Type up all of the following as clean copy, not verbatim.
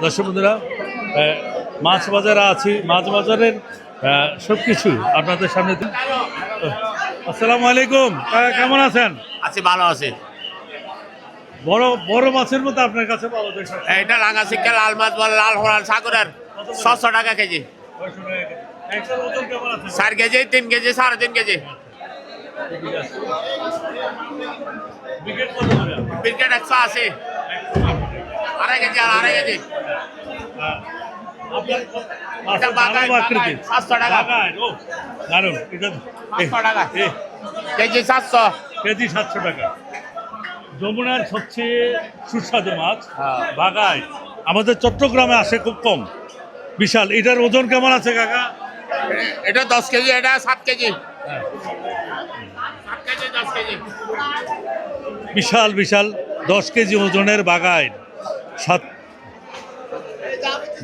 দর্শক বন্ধুরা, মাছ বাজারে আছি, মাছ বাজারের সবকিছু আপনাদের সামনে। আসসালামু আলাইকুম, কেমন আছেন? আছি, ভালো আছি। বড় বড় মাছের মধ্যে আপনার কাছে পাওয়া যায় এটা রাঙা শিক্ষা লাল মাছ বলে, লাল হরাল সাগরের 600 টাকা কেজি। 4 KG, 3 KG, 3.5 KG. বিকেট 180, 2.5 কেজি আর 2.5 কেজি। কেজি 700 টাকা। যমুনার সবচেয়ে সুস্বাদু মাছ বাগায় আমাদের চট্টগ্রামে আসে খুব কম, বিশাল। এটার ওজন কেমন আছে কাকা? এটা 10 কেজি, এটা 7 কেজি। বিশাল বিশাল 10 কেজি ওজনের বাগায়,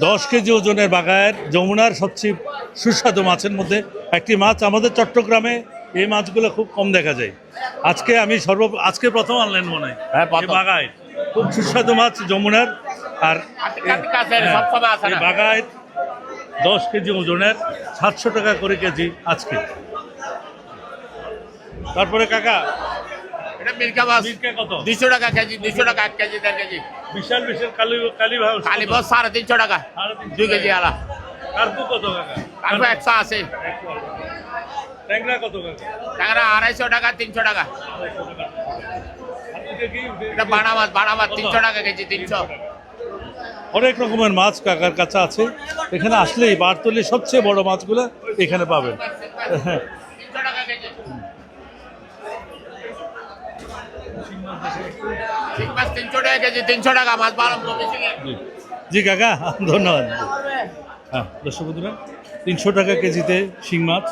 10 কেজি ওজনের বাগায়ের যমুনার সবচেয়ে সুস্বাদু মাছের মধ্যে একটি মাছ। আমাদের চট্টগ্রামে এই মাছগুলো খুব কম দেখা যায়। আজকে আমি আজকে প্রথম আনলেন মনে হয় বাগায়, খুব সুস্বাদু মাছ যমুনার। আর বাগায় 10 কেজি ওজনের 700 টাকা করে কেজি আজকে। তারপরে কাকা এটা মিল্কা মাছ কত? 200 টাকা কেজি, 200 টাকা 1 কেজি, 1.5 কেজি। বিশাল বিশাল কালী ভাই 350 টাকা 2 কেজি আলা। কার্পু কত কাকা? কার্পু 180। ট্যাংরা কত কাকা? ট্যাংরা 250 টাকা, 300 টাকা। এটা বাড়া মাছ 300 টাকা কেজি, 300। অনেক রকমের মাছ কাকার কাছে আছে। এখানে আসলেই বারতলির সবচেয়ে বড় মাছগুলো এখানে পাবেন। হ্যাঁ, 300 টাকা কেজি। শিং মাছ 300 টাকা কেজি, 300 টাকা মাছ ভালো। জি কাকা, ধন্যবাদ। হ্যাঁ দর্শক বন্ধুরা, 300 টাকা কেজিতে শিং মাছ।